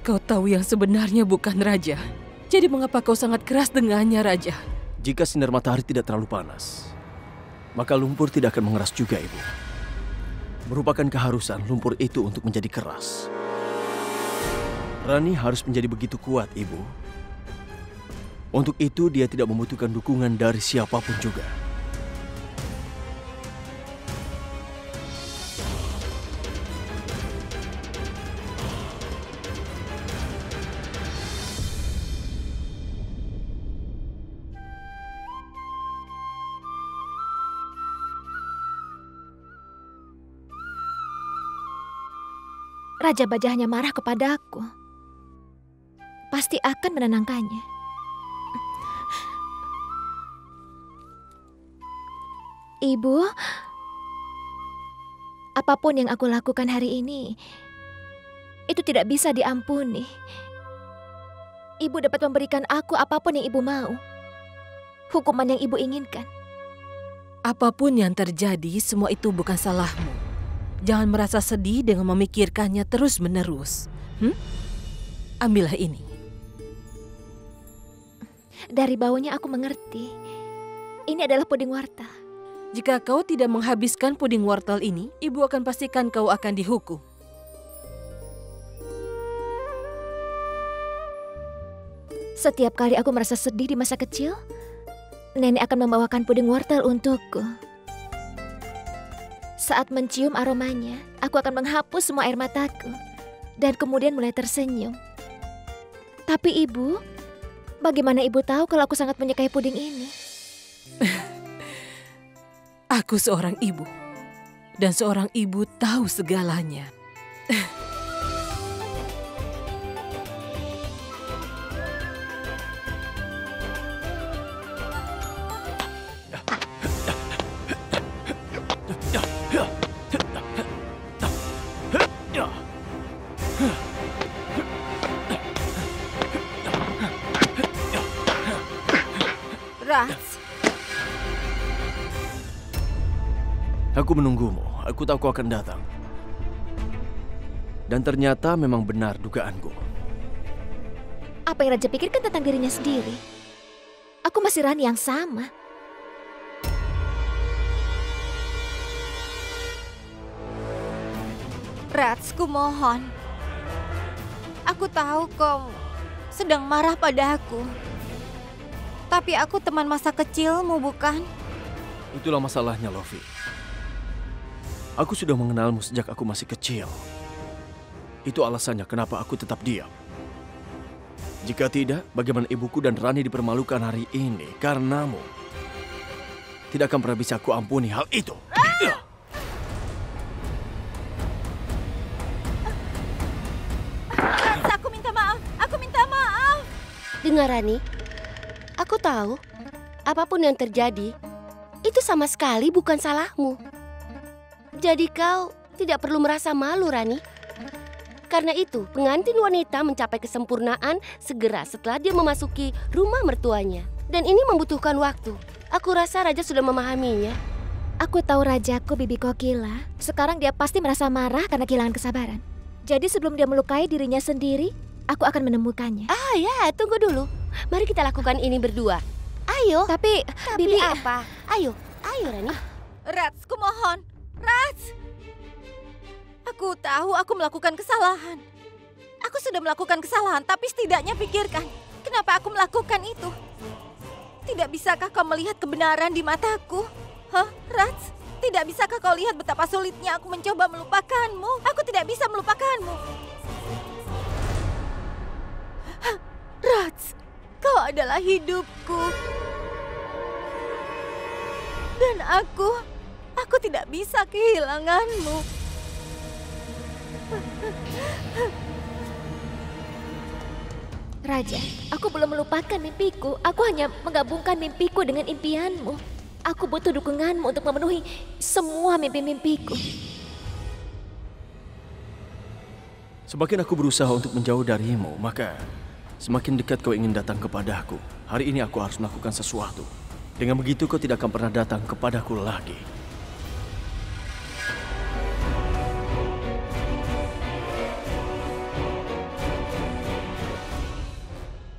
Kau tahu yang sebenarnya bukan Raja. Jadi mengapa kau sangat keras dengannya, Raja? Jika sinar matahari tidak terlalu panas, maka lumpur tidak akan mengeras juga, Ibu. Merupakan keharusan lumpur itu untuk menjadi keras. Rani harus menjadi begitu kuat, Ibu. Untuk itu dia tidak membutuhkan dukungan dari siapapun juga. Raja Baja hanya marah kepadaku. Pasti akan menenangkannya. Ibu, apapun yang aku lakukan hari ini, itu tidak bisa diampuni. Ibu dapat memberikan aku apapun yang ibu mau. Hukuman yang ibu inginkan. Apapun yang terjadi, semua itu bukan salahmu. Jangan merasa sedih dengan memikirkannya terus-menerus. Ambillah ini. Dari baunya aku mengerti. Ini adalah puding wortel. Jika kau tidak menghabiskan puding wortel ini, ibu akan pastikan kau akan dihukum. Setiap kali aku merasa sedih di masa kecil, nenek akan membawakan puding wortel untukku. Saat mencium aromanya, aku akan menghapus semua air mataku dan kemudian mulai tersenyum. Tapi ibu, bagaimana ibu tahu kalau aku sangat menyukai puding ini? Aku seorang ibu, dan seorang ibu tahu segalanya. Rats, Aku menunggumu. Aku tahu kau akan datang. Dan ternyata memang benar dugaanku. apa yang Raja pikirkan tentang dirinya sendiri? Aku masih Rani yang sama. Rats, kumohon. Aku tahu kau sedang marah pada aku. Tapi aku teman masa kecilmu, bukan? Itulah masalahnya, Lofi. Aku sudah mengenalmu sejak aku masih kecil. Itu alasannya kenapa aku tetap diam. Jika tidak, bagaimana ibuku dan Rani dipermalukan hari ini karenamu? Tidak akan pernah bisa aku ampuni hal itu. Rats, aku minta maaf. Aku minta maaf. Dengar Rani, aku tahu apapun yang terjadi itu sama sekali bukan salahmu. Jadi kau tidak perlu merasa malu, Rani. Karena itu, pengantin wanita mencapai kesempurnaan segera setelah dia memasuki rumah mertuanya. Dan ini membutuhkan waktu. Aku rasa Raja sudah memahaminya. Aku tahu rajaku Bibi Kokila. Sekarang dia pasti merasa marah karena kehilangan kesabaran. Jadi sebelum dia melukai dirinya sendiri, aku akan menemukannya. Ah ya, tunggu dulu. Mari kita lakukan ini berdua. Ayo. Tapi Bibi apa? Ayo, ayo Rani. Rats, kumohon. Rats. Aku tahu aku melakukan kesalahan. Aku sudah melakukan kesalahan, tapi setidaknya pikirkan, kenapa aku melakukan itu? Tidak bisakah kau melihat kebenaran di mataku? Hah, Rats? Tidak bisakah kau lihat betapa sulitnya aku mencoba melupakanmu? Aku tidak bisa melupakanmu. Hah, Rats, kau adalah hidupku. Dan aku tidak bisa kehilanganmu. Raja, aku belum melupakan mimpiku. Aku hanya menggabungkan mimpiku dengan impianmu. Aku butuh dukunganmu untuk memenuhi semua mimpi-mimpiku. Semakin aku berusaha untuk menjauh darimu, maka semakin dekat kau ingin datang kepadaku. Hari ini aku harus melakukan sesuatu. Dengan begitu kau tidak akan pernah datang kepadaku lagi.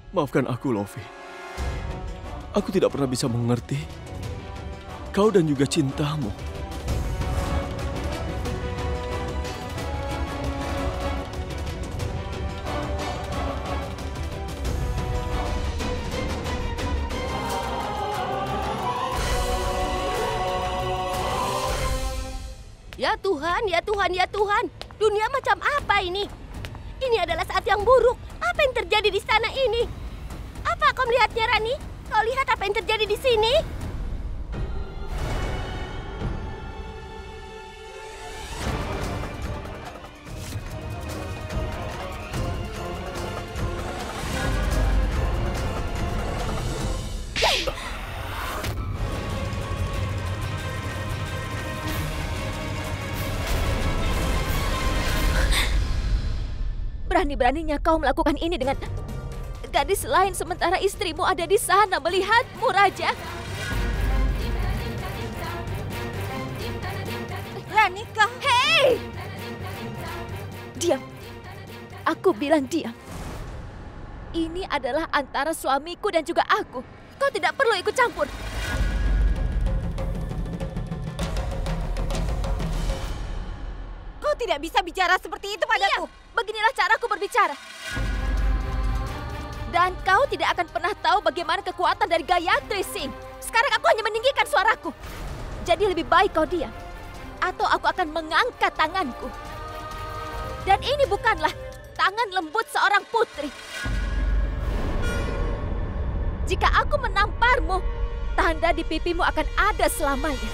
Maafkan aku, Lofi. Aku tidak pernah bisa mengerti kau dan juga cintamu. Ya Tuhan, ya Tuhan, ya Tuhan. Dunia macam apa ini? Ini adalah saat yang buruk. Apa yang terjadi di sana ini? Apa kau melihatnya, Rani? Kau lihat apa yang terjadi di sini? Berani-beraninya kau melakukan ini dengan gadis lain sementara istrimu ada di sana melihatmu, Raja. Ranika! Hei! Diam. Aku bilang diam. Ini adalah antara suamiku dan juga aku. Kau tidak perlu ikut campur. Kau tidak bisa bicara seperti itu padaku. Iya, beginilah caraku berbicara. Dan kau tidak akan pernah tahu bagaimana kekuatan dari Gayatri Singh. Sekarang aku hanya meninggikan suaraku. Jadi lebih baik kau diam. Atau aku akan mengangkat tanganku. Dan ini bukanlah tangan lembut seorang putri. Jika aku menamparmu, tanda di pipimu akan ada selamanya.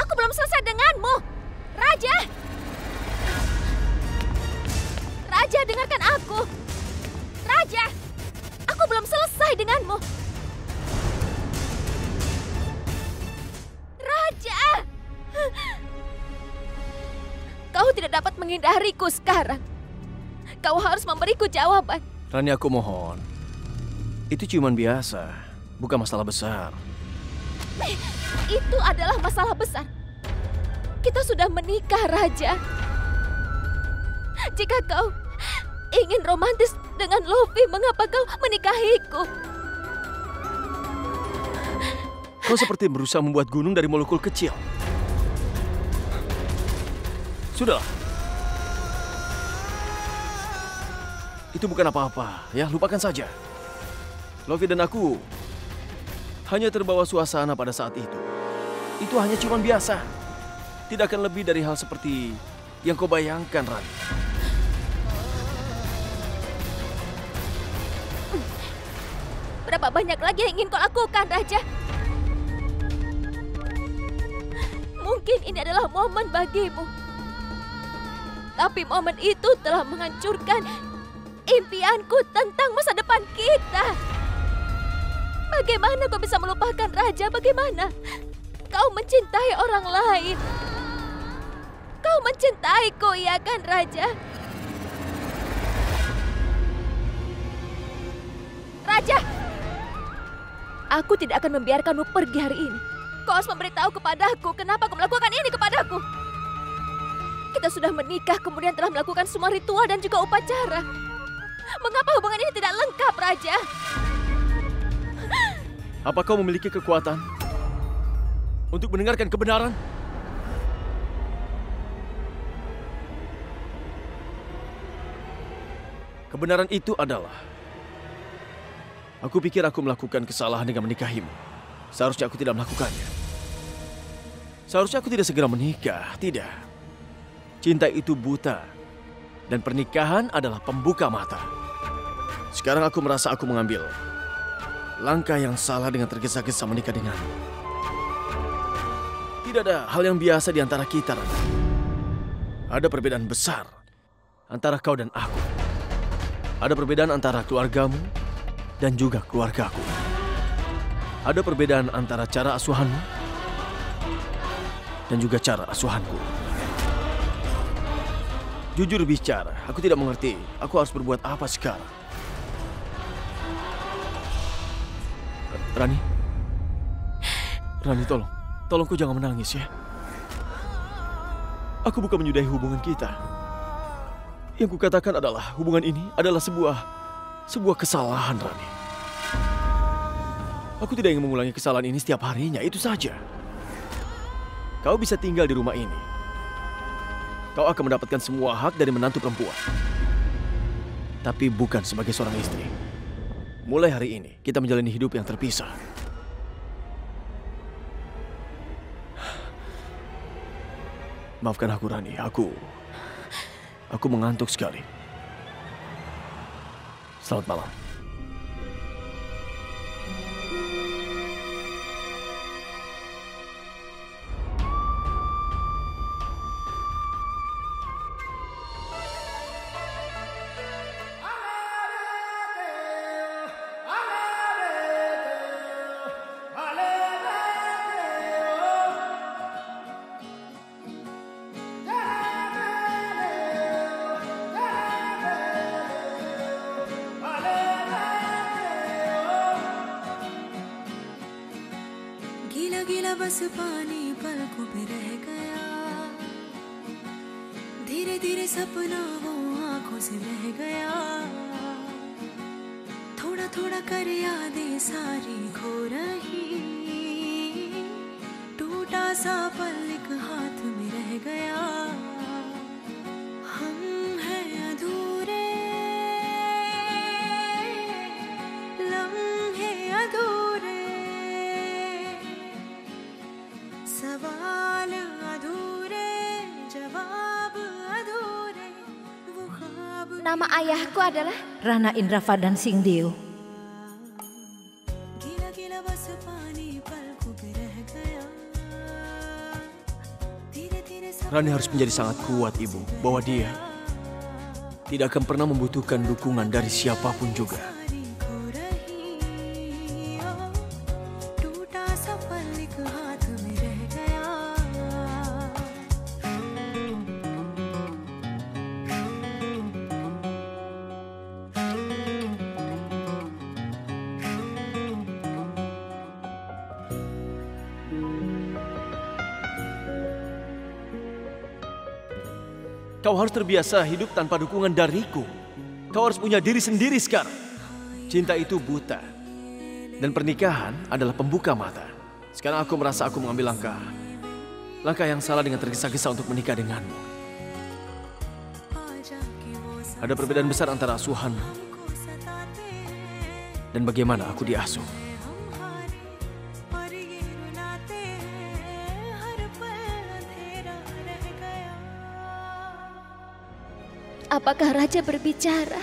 Aku belum selesai denganmu, Raja. Raja, dengarkan aku. Raja, aku belum selesai denganmu. Raja, kau tidak dapat menghindariku sekarang. Kau harus memberiku jawaban. Rani, aku mohon. Itu ciuman biasa, bukan masalah besar. Itu adalah masalah besar. Kita sudah menikah, Raja. Jika kau ingin romantis dengan Lofi, mengapa kau menikahiku? Kau seperti berusaha membuat gunung dari molekul kecil. Sudah. Itu bukan apa-apa, ya, lupakan saja. Lofi dan aku hanya terbawa suasana pada saat itu. Itu hanya ciuman biasa. Tidak akan lebih dari hal seperti yang kau bayangkan, Rani. Berapa banyak lagi yang ingin kau lakukan, Raja? Mungkin ini adalah momen bagimu. Tapi momen itu telah menghancurkan impianku tentang masa depan kita. Bagaimana kau bisa melupakan, Raja? Bagaimana? Kau mencintai orang lain. Kau mencintaiku, ya kan, Raja? Raja! Aku tidak akan membiarkanmu pergi hari ini. Kau harus memberitahu kepadaku kenapa kau melakukan ini kepadaku. Kita sudah menikah, kemudian telah melakukan semua ritual dan juga upacara. Mengapa hubungan ini tidak lengkap, Raja? Apa kau memiliki kekuatan untuk mendengarkan kebenaran? Kebenaran itu adalah, aku pikir aku melakukan kesalahan dengan menikahimu. Seharusnya aku tidak melakukannya. Seharusnya aku tidak segera menikah, tidak. Cinta itu buta, dan pernikahan adalah pembuka mata. Sekarang aku merasa aku mengambil langkah yang salah dengan tergesa-gesa menikah denganmu. Tidak ada hal yang biasa di antara kita, Rani. Ada perbedaan besar antara kau dan aku. Ada perbedaan antara keluargamu dan juga keluargaku. Ada perbedaan antara cara asuhanmu dan juga cara asuhanku. Jujur bicara, aku tidak mengerti aku harus berbuat apa sekarang. Rani, tolong kau jangan menangis ya. Aku bukan menyudahi hubungan kita. Yang kukatakan adalah hubungan ini adalah sebuah kesalahan, Rani. Aku tidak ingin mengulangi kesalahan ini setiap harinya, itu saja. Kau bisa tinggal di rumah ini. Kau akan mendapatkan semua hak dari menantu perempuan. Tapi bukan sebagai seorang istri. Mulai hari ini, kita menjalani hidup yang terpisah. Maafkan aku, Rani. Aku mengantuk sekali. Selamat malam. गीला बस पानी पलकों पे रह गया, धीरे धीरे सपना वो आंखों से बह गया, थोड़ा थोड़ा कर यादें सारी खो रही, टूटा सा पल एक हाथ में रह गया, हम हैं अधूरे लम्हे अधूरे, सवाल अधूरे जवाब अधूरे, वो ख्वाब. Nama ayahku adalah Rana Indrafadan Singdeo. गीला गीला बस पानी पलकों पे रह गया, धीरे धीरे Rani harus menjadi sangat kuat, Ibu, bahwa dia tidak akan pernah membutuhkan dukungan dari siapapun juga. सारी खो रही, टूटा सा पल एक हाथ में रह गया. Kau harus terbiasa hidup tanpa dukungan dariku. Kau harus punya diri sendiri sekarang. Cinta itu buta. Dan pernikahan adalah pembuka mata. Sekarang aku merasa aku mengambil langkah yang salah dengan tergesa-gesa untuk menikah denganmu. Ada perbedaan besar antara asuhanmu dan bagaimana aku diasuh. apakah Raja berbicara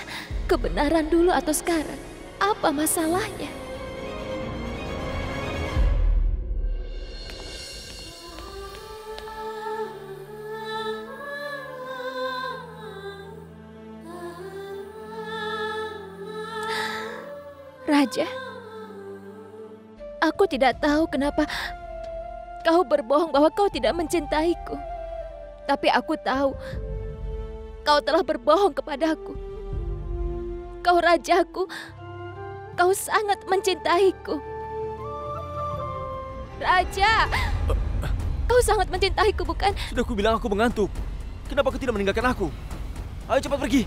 kebenaran dulu atau sekarang? Apa masalahnya? Raja, aku tidak tahu kenapa kau berbohong bahwa kau tidak mencintaiku. Tapi aku tahu kau telah berbohong kepadaku. Kau rajaku, kau sangat mencintaiku. Raja, kau sangat mencintaiku, bukan? Sudah aku bilang aku mengantuk. Kenapa kau tidak meninggalkan aku? Ayo cepat pergi.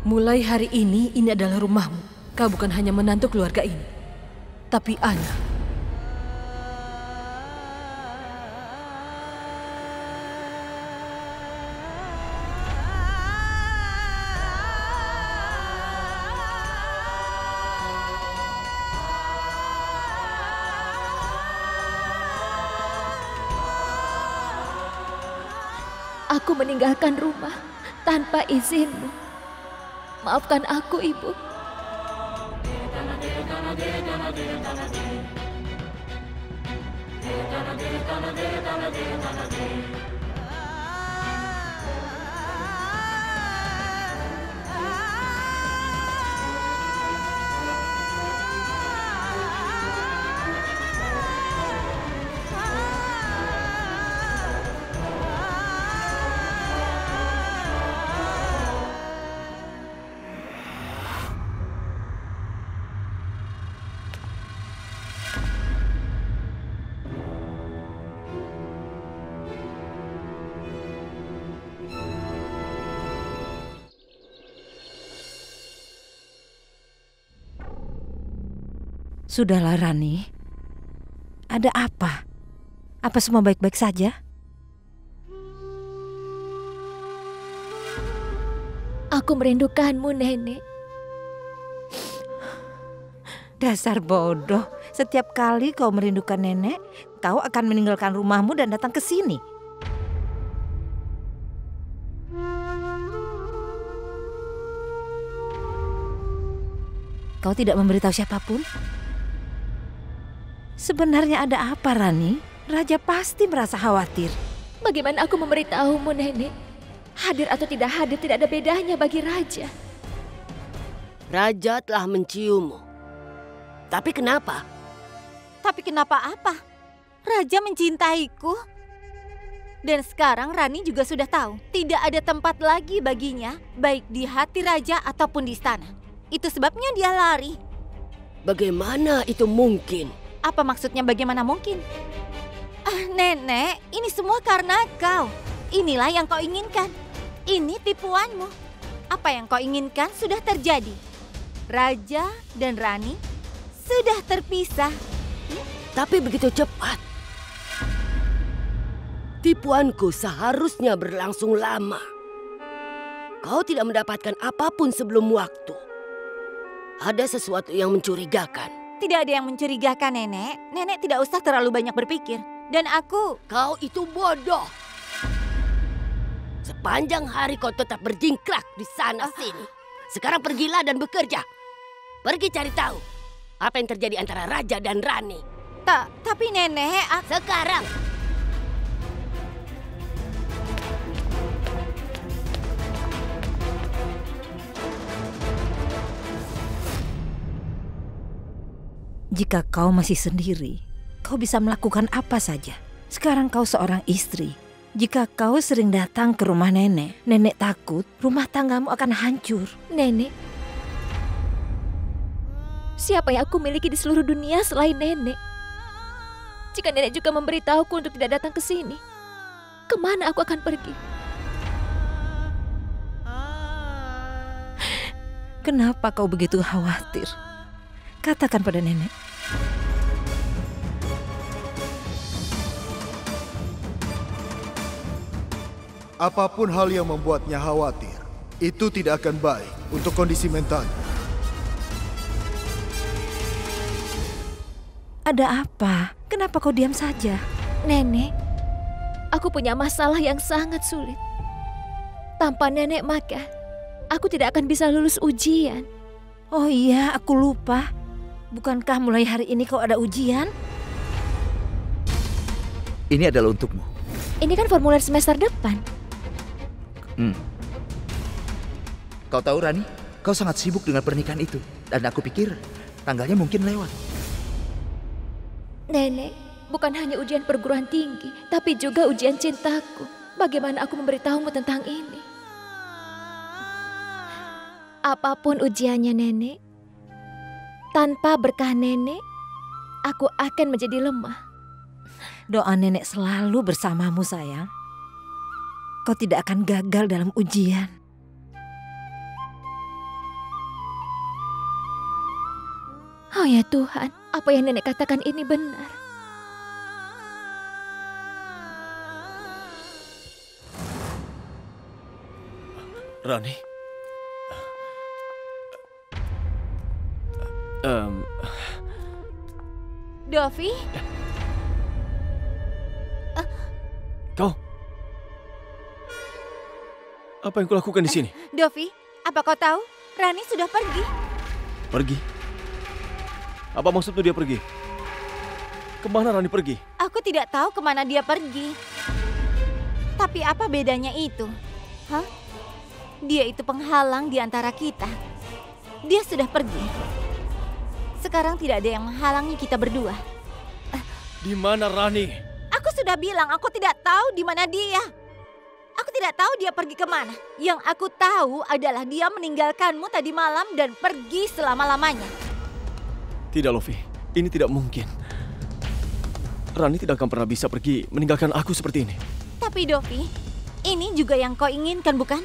Mulai hari ini adalah rumahmu. Kau bukan hanya menantu keluarga ini, tapi anak. Aku meninggalkan rumah tanpa izinmu. Maafkan aku, Ibu. Sudahlah Rani. Ada apa? Apa semua baik-baik saja? Aku merindukanmu, Nenek. Dasar bodoh. Setiap kali kau merindukan nenek, kau akan meninggalkan rumahmu dan datang ke sini. Kau tidak memberitahu siapapun? Sebenarnya ada apa, Rani? Raja pasti merasa khawatir. Bagaimana aku memberitahumu, Nenek? Hadir atau tidak hadir tidak ada bedanya bagi Raja. Raja telah menciummu. Tapi kenapa? Tapi kenapa apa? Raja mencintaiku. Dan sekarang Rani juga sudah tahu. Tidak ada tempat lagi baginya, baik di hati Raja ataupun di istana. Itu sebabnya dia lari. Bagaimana itu mungkin? Apa maksudnya bagaimana mungkin? Nenek, ini semua karena kau. Inilah yang kau inginkan. Ini tipuanmu. Apa yang kau inginkan sudah terjadi. Raja dan Rani sudah terpisah. Tapi begitu cepat. Tipuanku seharusnya berlangsung lama. Kau tidak mendapatkan apapun sebelum waktu. Ada sesuatu yang mencurigakan. Tidak ada yang mencurigakan, Nenek. Nenek tidak usah terlalu banyak berpikir. Dan aku... Kau itu bodoh. Sepanjang hari kau tetap berjingkrak di sana-sini. Sekarang pergilah dan bekerja. Pergi cari tahu apa yang terjadi antara Raja dan Rani. Tapi Nenek... Sekarang. Jika kau masih sendiri, kau bisa melakukan apa saja. Sekarang kau seorang istri. Jika kau sering datang ke rumah nenek, nenek takut rumah tanggamu akan hancur. Nenek, siapa yang aku miliki di seluruh dunia selain Nenek? Jika Nenek juga memberitahuku untuk tidak datang ke sini, kemana aku akan pergi? Kenapa kau begitu khawatir? Katakan pada nenek. Apapun hal yang membuatnya khawatir, itu tidak akan baik untuk kondisi mentalnya. Ada apa? Kenapa kau diam saja? Nenek, aku punya masalah yang sangat sulit. Tanpa Nenek maka aku tidak akan bisa lulus ujian. Oh iya, aku lupa. Bukankah mulai hari ini kau ada ujian? Ini adalah untukmu. Ini kan formulir semester depan. Kau tahu Rani, kau sangat sibuk dengan pernikahan itu. Dan aku pikir tanggalnya mungkin lewat. Nenek, bukan hanya ujian perguruan tinggi, tapi juga ujian cintaku. Bagaimana aku memberitahumu tentang ini? Apapun ujiannya Nenek, tanpa berkah Nenek, aku akan menjadi lemah. Doa nenek selalu bersamamu sayang. Kau tidak akan gagal dalam ujian. Oh ya Tuhan, apa yang nenek katakan ini benar. Rani. Dovi? Kau? Apa yang kulakukan di sini? Dovi, apa kau tahu? Rani sudah pergi. Pergi? Apa maksudmu dia pergi? Kemana Rani pergi? Aku tidak tahu kemana dia pergi. Tapi apa bedanya itu? Hah? Dia itu penghalang di antara kita. Dia sudah pergi. Sekarang tidak ada yang menghalangi kita berdua. Di mana Rani? Aku sudah bilang aku tidak tahu di mana dia. Aku tidak tahu dia pergi kemana. Yang aku tahu adalah dia meninggalkanmu tadi malam dan pergi selama-lamanya. Tidak, Lofi. Ini tidak mungkin. Rani tidak akan pernah bisa pergi meninggalkan aku seperti ini. Tapi Dovi, ini juga yang kau inginkan, bukan?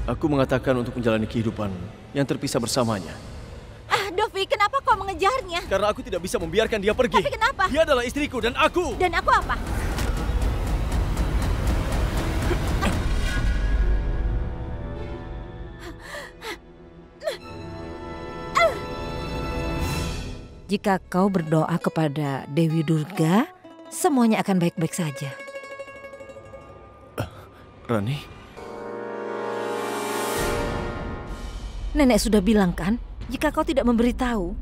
Aku mengatakan untuk menjalani kehidupan yang terpisah bersamanya. Dovi, kenapa kau mengejarnya? Karena aku tidak bisa membiarkan dia pergi. Tapi kenapa? Dia adalah istriku dan aku. Dan aku apa? Jika kau berdoa kepada Dewi Durga, semuanya akan baik-baik saja. Rani? Nenek sudah bilang kan, jika kau tidak memberitahu,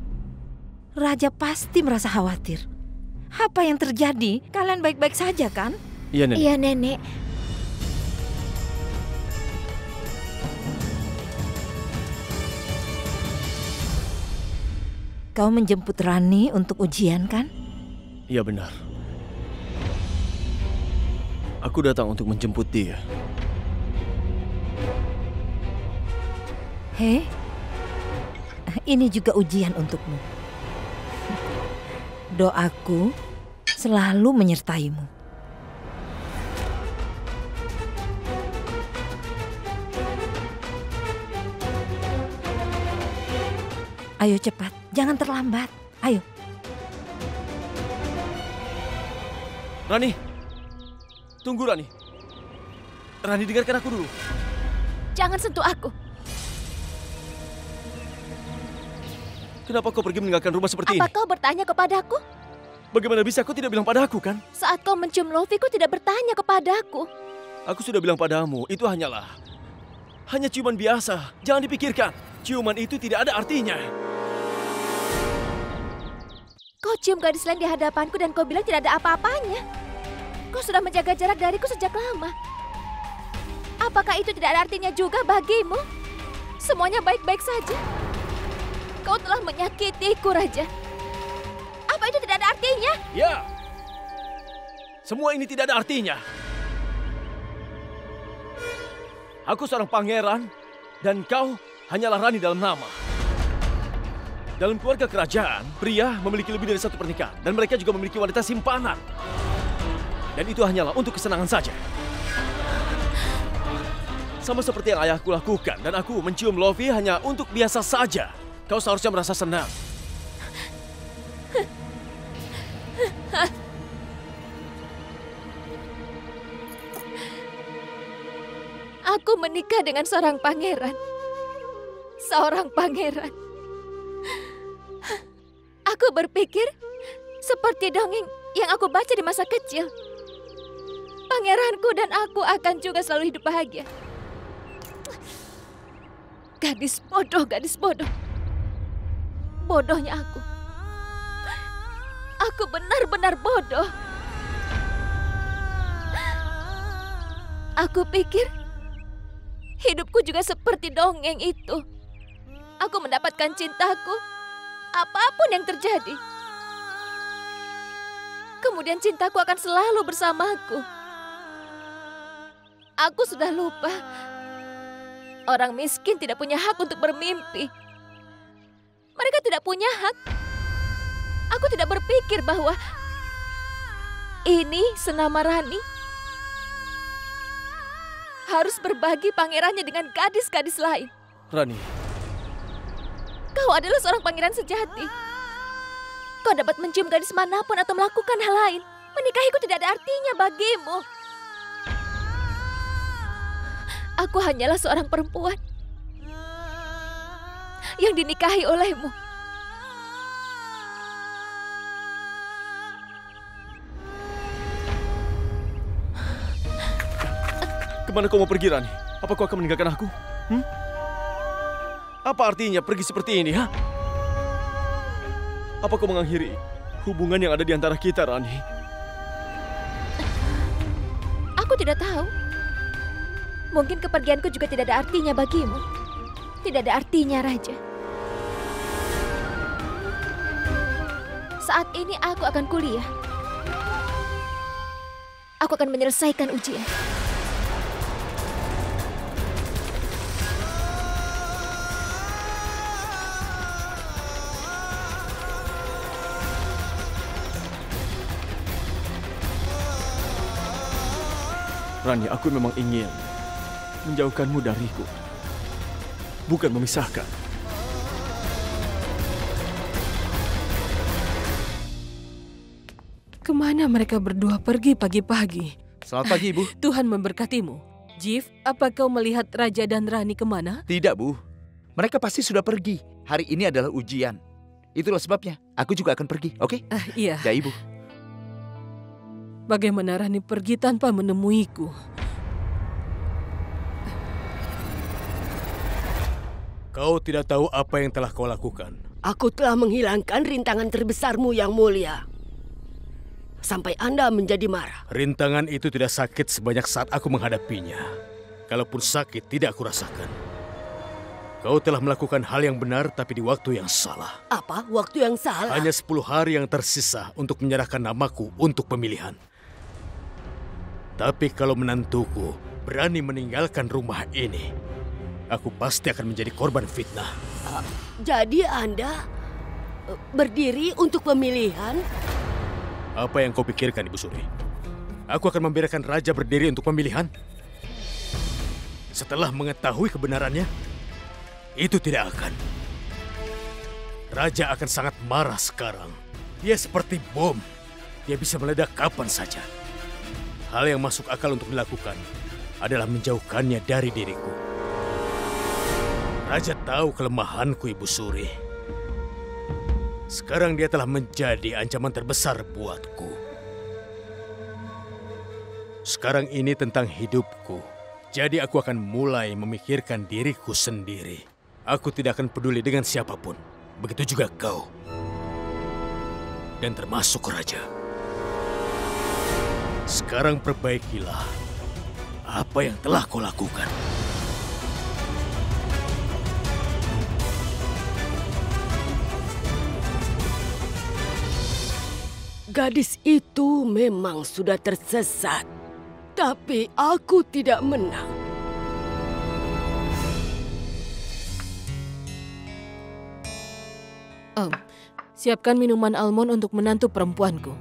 Raja pasti merasa khawatir. Apa yang terjadi? Kalian baik-baik saja kan? Iya, Nenek. Iya, Nenek. Kau menjemput Rani untuk ujian kan? Iya benar. Aku datang untuk menjemput dia. Hei, ini juga ujian untukmu. Doaku selalu menyertaimu. Ayo cepat, jangan terlambat. Ayo. Rani, tunggu Rani. Rani, dengarkan aku dulu. Jangan sentuh aku. Kenapa kau pergi meninggalkan rumah seperti Apa ini? kau bertanya kepadaku? Bagaimana bisa kau tidak bilang padaku kan? Saat kau mencium Lofi, kau tidak bertanya kepadaku. Aku sudah bilang padamu, itu hanya ciuman biasa. Jangan dipikirkan. Ciuman itu tidak ada artinya. Kau cium gadis lain di hadapanku dan kau bilang tidak ada apa-apanya. Kau sudah menjaga jarak dariku sejak lama. Apakah itu tidak ada artinya juga bagimu? Semuanya baik-baik saja. Kau telah menyakitiku, Raja. Apa itu tidak ada artinya? Ya. Semua ini tidak ada artinya. Aku seorang pangeran dan kau hanyalah Rani dalam nama. Dalam keluarga kerajaan, pria memiliki lebih dari satu pernikahan dan mereka juga memiliki wanita simpanan. Dan itu hanyalah untuk kesenangan saja. Sama seperti yang ayahku lakukan dan aku mencium Lofi hanya untuk biasa saja. Kau seharusnya merasa senang. Aku menikah dengan seorang pangeran. Seorang pangeran. Aku berpikir seperti dongeng yang aku baca di masa kecil. Pangeranku dan aku akan juga selalu hidup bahagia. Gadis bodoh, gadis bodoh. Bodohnya aku. Aku benar-benar bodoh. Aku pikir hidupku juga seperti dongeng itu. Aku mendapatkan cintaku, apapun yang terjadi. Kemudian cintaku akan selalu bersamaku. Aku sudah lupa. Orang miskin tidak punya hak untuk bermimpi. Mereka tidak punya hak. Aku tidak berpikir bahwa ini senama Rani harus berbagi pangerannya dengan gadis-gadis lain. Rani, Kau adalah seorang pangeran sejati. Kau dapat mencium gadis manapun atau melakukan hal lain. Menikahiku tidak ada artinya bagimu. Aku hanyalah seorang perempuan yang dinikahi olehmu. Kemana kau mau pergi, Rani? Apa kau akan meninggalkan aku? Apa artinya pergi seperti ini, ha? Apa kau mengakhiri hubungan yang ada di antara kita, Rani? Aku tidak tahu. Mungkin kepergianku juga tidak ada artinya bagimu. Tidak ada artinya, Raja. Saat ini aku akan kuliah. Aku akan menyelesaikan ujian. Rani, aku memang ingin menjauhkanmu dariku, bukan memisahkan. Kemana mereka berdua pergi pagi-pagi? Selamat pagi, Bu. Tuhan memberkatimu. Jif, apa kau melihat Raja dan Rani kemana? Tidak, Bu. Mereka pasti sudah pergi. Hari ini adalah ujian. Itulah sebabnya. Aku juga akan pergi, oke? Iya. Ya, Ibu. Bagaimana Rani pergi tanpa menemuiku? Kau tidak tahu apa yang telah kau lakukan. Aku telah menghilangkan rintangan terbesarmu yang mulia. Sampai Anda menjadi marah. Rintangan itu tidak sakit sebanyak saat aku menghadapinya. Kalaupun sakit, tidak aku rasakan. Kau telah melakukan hal yang benar tapi di waktu yang salah. Apa? Waktu yang salah? Hanya 10 hari yang tersisa untuk menyerahkan namaku untuk pemilihan. Tapi kalau menantuku berani meninggalkan rumah ini, aku pasti akan menjadi korban fitnah. Jadi Anda berdiri untuk pemilihan? Apa yang kau pikirkan, Ibu Suri? Aku akan membiarkan Raja berdiri untuk pemilihan? Setelah mengetahui kebenarannya, itu tidak akan. Raja akan sangat marah sekarang. Dia seperti bom. Dia bisa meledak kapan saja. Hal yang masuk akal untuk dilakukan adalah menjauhkannya dari diriku. Raja tahu kelemahanku, Ibu Suri. Sekarang dia telah menjadi ancaman terbesar buatku. Sekarang ini tentang hidupku. Jadi aku akan mulai memikirkan diriku sendiri. Aku tidak akan peduli dengan siapapun. Begitu juga kau. Dan termasuk Raja. Sekarang perbaikilah apa yang telah kau lakukan. Gadis itu memang sudah tersesat. Tapi aku tidak menang. Siapkan minuman almond untuk menantu perempuanku.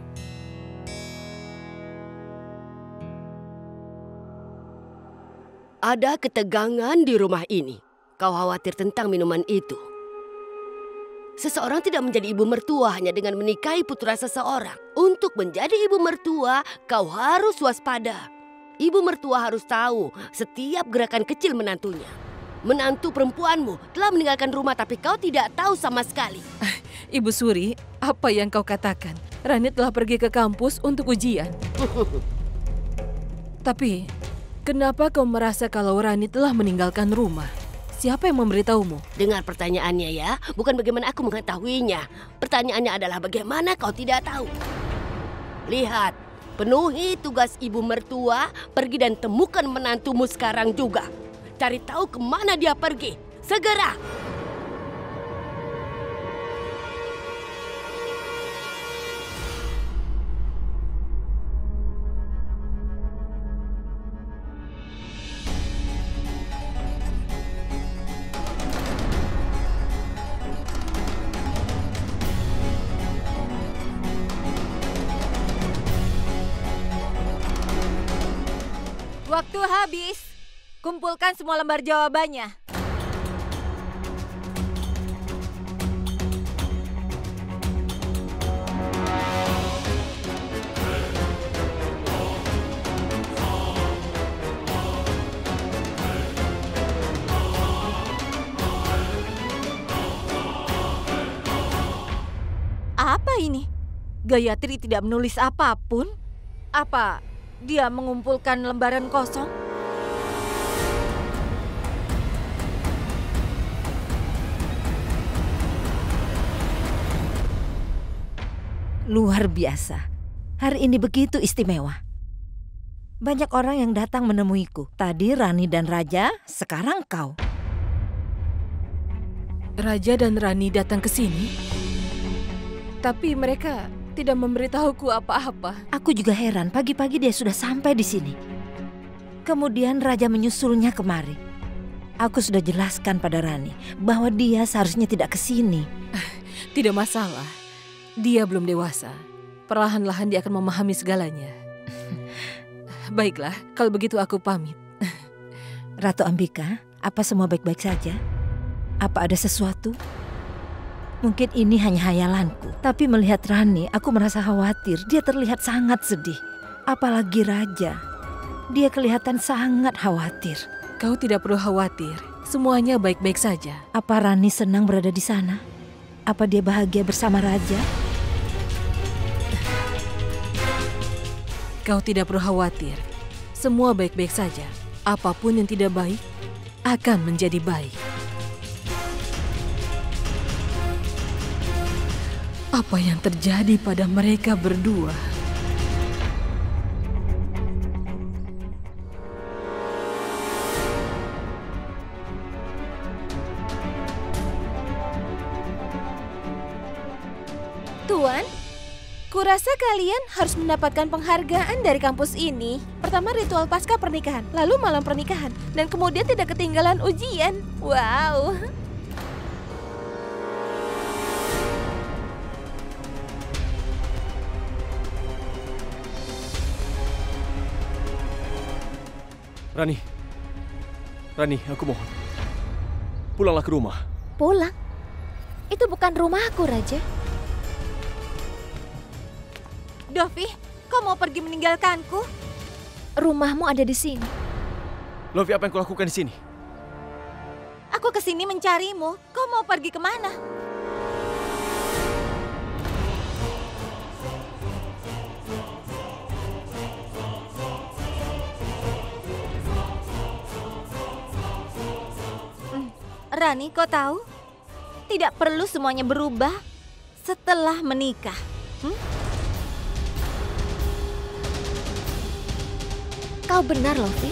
Ada ketegangan di rumah ini. Kau khawatir tentang minuman itu. Seseorang tidak menjadi ibu mertua hanya dengan menikahi putra seseorang. Untuk menjadi ibu mertua, kau harus waspada. Ibu mertua harus tahu setiap gerakan kecil menantunya. Menantu perempuanmu telah meninggalkan rumah tapi kau tidak tahu sama sekali. Ibu Suri, apa yang kau katakan? Rani telah pergi ke kampus untuk ujian. Tapi, kenapa kau merasa kalau Rani telah meninggalkan rumah? Siapa yang memberitahumu? Dengar pertanyaannya ya, bukan bagaimana aku mengetahuinya. Pertanyaannya adalah bagaimana kau tidak tahu. Lihat, penuhi tugas ibu mertua, pergi dan temukan menantumu sekarang juga. Cari tahu kemana dia pergi, segera! Waktu habis. Kumpulkan semua lembar jawabannya. Apa ini? Gayatri tidak menulis apapun? Apa dia mengumpulkan lembaran kosong? Luar biasa. Hari ini begitu istimewa. Banyak orang yang datang menemuiku. Tadi Rani dan Raja, sekarang kau. Raja dan Rani datang ke sini, tapi mereka tidak memberitahuku apa-apa. Aku juga heran, pagi-pagi dia sudah sampai di sini. Kemudian Raja menyusulnya kemari. Aku sudah jelaskan pada Rani bahwa dia seharusnya tidak ke sini. Tidak masalah. Dia belum dewasa. Perlahan-lahan dia akan memahami segalanya. Baiklah, kalau begitu aku pamit. Ratu Ambika, apa semua baik-baik saja? Apa ada sesuatu? Mungkin ini hanya hayalanku, tapi melihat Rani, aku merasa khawatir. Dia terlihat sangat sedih. Apalagi Raja. Dia kelihatan sangat khawatir. Kau tidak perlu khawatir. Semuanya baik-baik saja. Apa Rani senang berada di sana? Apa dia bahagia bersama Raja? Kau tidak perlu khawatir. Semua baik-baik saja. Apapun yang tidak baik akan menjadi baik. Apa yang terjadi pada mereka berdua? Tuan, kurasa kalian harus mendapatkan penghargaan dari kampus ini. Pertama ritual pasca pernikahan, lalu malam pernikahan, dan kemudian tidak ketinggalan ujian. Wow. Rani, aku mohon. Pulanglah ke rumah. Pulang? Itu bukan rumahku, Raja. Dovi, kau mau pergi meninggalkanku? Rumahmu ada di sini. Lovi, apa yang kau lakukan di sini? Aku kesini mencarimu. Kau mau pergi kemana? Rani, kau tahu? Tidak perlu semuanya berubah setelah menikah. Kau benar, Lovi.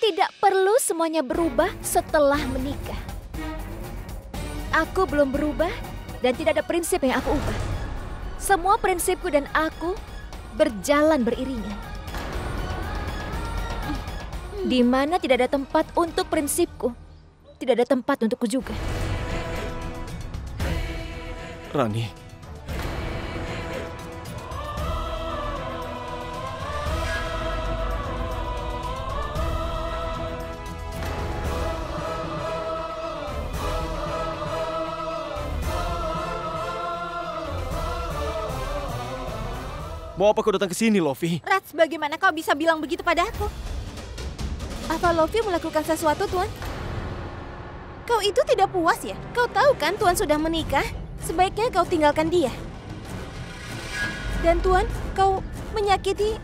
Tidak perlu semuanya berubah setelah menikah. Aku belum berubah dan tidak ada prinsip yang aku ubah. Semua prinsipku dan aku berjalan beriringan. Di mana tidak ada tempat untuk prinsipku, tidak ada tempat untukku juga. Rani. Mau apa kau datang ke sini, Lovi? Rats, bagaimana kau bisa bilang begitu padaku? Apa Lovi melakukan sesuatu, Tuan? Kau itu tidak puas ya? Kau tahu kan Tuan sudah menikah? Sebaiknya kau tinggalkan dia. Dan Tuan, kau menyakiti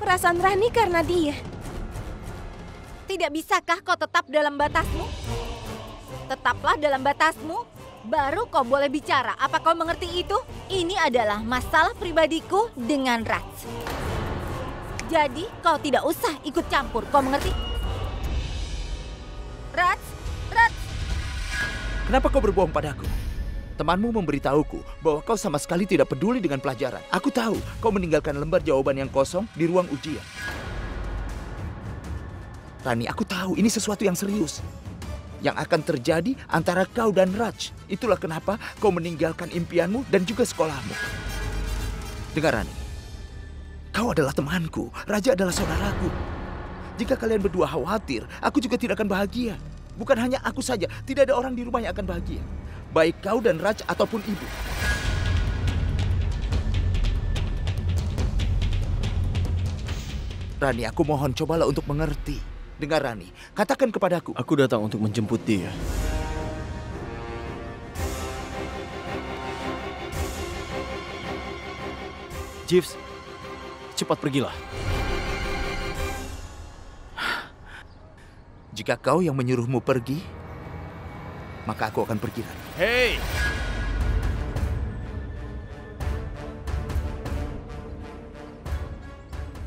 perasaan Rani karena dia. Tidak bisakah kau tetap dalam batasmu? Tetaplah dalam batasmu, baru kau boleh bicara. Apa kau mengerti itu? Ini adalah masalah pribadiku dengan Rats. Jadi kau tidak usah ikut campur, kau mengerti? Rats! Kenapa kau berbohong padaku? Temanmu memberitahuku bahwa kau sama sekali tidak peduli dengan pelajaran. Aku tahu kau meninggalkan lembar jawaban yang kosong di ruang ujian. Rani, aku tahu ini sesuatu yang serius yang akan terjadi antara kau dan Raj. Itulah kenapa kau meninggalkan impianmu dan juga sekolahmu. Dengar Rani, kau adalah temanku, Raja adalah saudaraku. Jika kalian berdua khawatir, aku juga tidak akan bahagia. Bukan hanya aku saja, tidak ada orang di rumah yang akan bahagia. Baik kau dan Raj ataupun ibu. Rani, aku mohon cobalah untuk mengerti. Dengar Rani, katakan kepadaku. Aku datang untuk menjemput dia. Jeeves, cepat pergilah. Jika kau yang menyuruhmu pergi, maka aku akan pergi, Rani. Hei!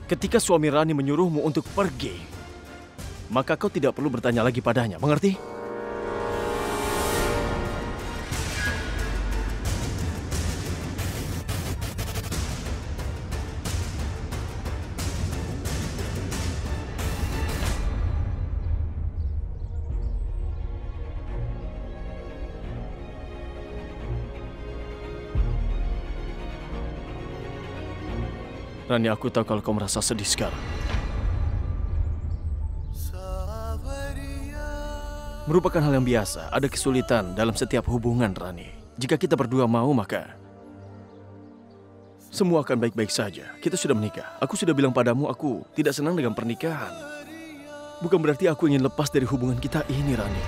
Ketika suami Rani menyuruhmu untuk pergi, maka kau tidak perlu bertanya lagi padanya, mengerti? Rani, aku tahu kalau kau merasa sedih sekarang. Merupakan hal yang biasa, ada kesulitan dalam setiap hubungan, Rani. Jika kita berdua mau, maka semua akan baik-baik saja. Kita sudah menikah. Aku sudah bilang padamu, aku tidak senang dengan pernikahan. Bukan berarti aku ingin lepas dari hubungan kita ini, Rani.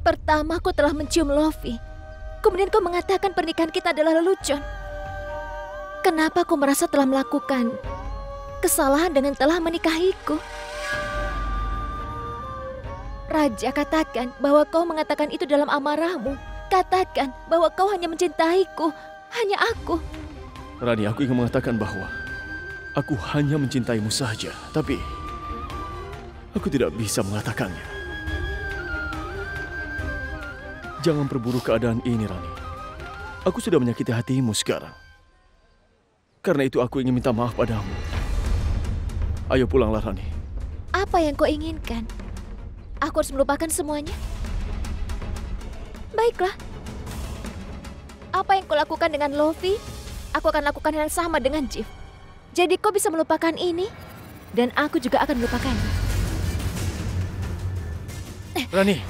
Pertama, aku telah mencium Lofi. Kemudian kau mengatakan pernikahan kita adalah lelucon. Kenapa kau merasa telah melakukan kesalahan dengan telah menikahiku? Raja, katakan bahwa kau mengatakan itu dalam amarahmu. Katakan bahwa kau hanya mencintaiku, hanya aku. Rani, aku ingin mengatakan bahwa aku hanya mencintaimu saja. Tapi aku tidak bisa mengatakannya. Jangan perburuk keadaan ini, Rani. Aku sudah menyakiti hatimu sekarang. Karena itu aku ingin minta maaf padamu. Ayo pulanglah, Rani. Apa yang kau inginkan? Aku harus melupakan semuanya? Baiklah. Apa yang kau lakukan dengan Lofi, aku akan lakukan yang sama dengan Jeeves. Jadi kau bisa melupakan ini, dan aku juga akan melupakannya. Rani.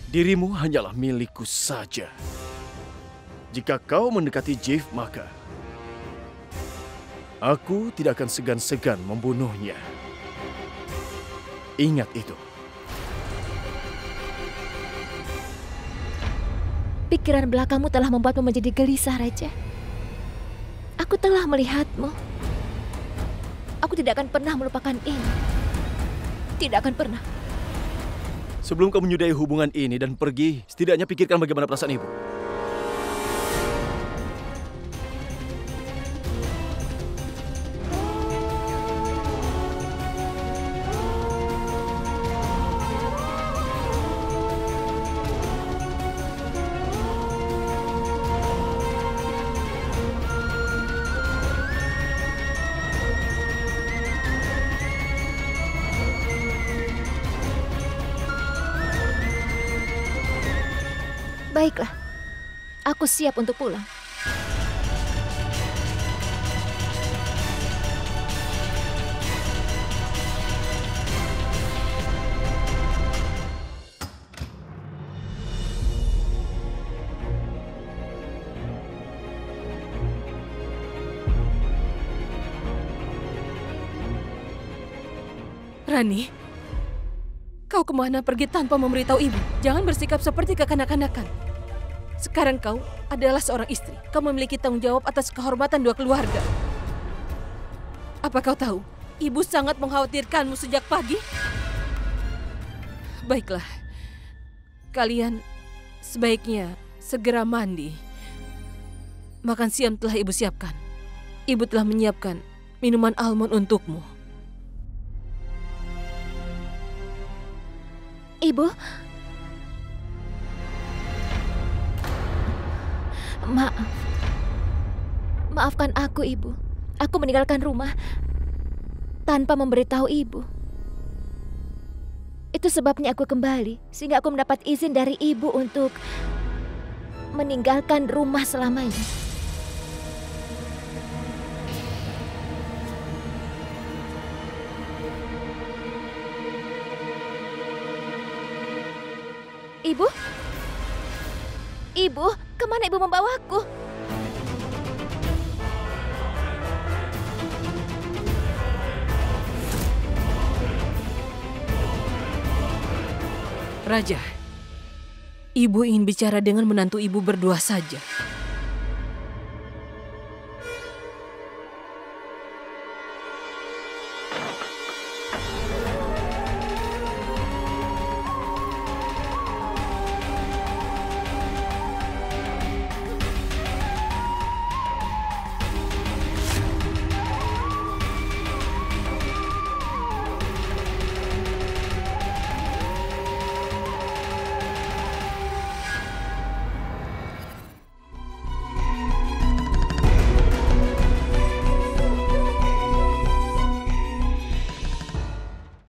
Dirimu hanyalah milikku saja. Jika kau mendekati Jeeves, maka aku tidak akan segan-segan membunuhnya. Ingat itu. Pikiran belakangmu telah membuatmu menjadi gelisah, Raja. Aku telah melihatmu. Aku tidak akan pernah melupakan ini. Tidak akan pernah. Sebelum kau menyudahi hubungan ini dan pergi, setidaknya pikirkan bagaimana perasaan ibu. Baiklah, aku siap untuk pulang. Rani, kau kemana pergi tanpa memberitahu ibu? Jangan bersikap seperti kekanak-kanakan. Sekarang kau adalah seorang istri. Kau memiliki tanggung jawab atas kehormatan dua keluarga. Apa kau tahu, ibu sangat mengkhawatirkanmu sejak pagi? Baiklah, kalian sebaiknya segera mandi. Makan siang telah ibu siapkan. Ibu telah menyiapkan minuman almond untukmu. Ibu, maafkan aku, Ibu. Aku meninggalkan rumah tanpa memberitahu Ibu. Itu sebabnya aku kembali, sehingga aku mendapat izin dari Ibu untuk meninggalkan rumah selamanya. Ibu? Ibu, kemana Ibu membawaku? Raja, Ibu ingin bicara dengan menantu ibu berdua saja.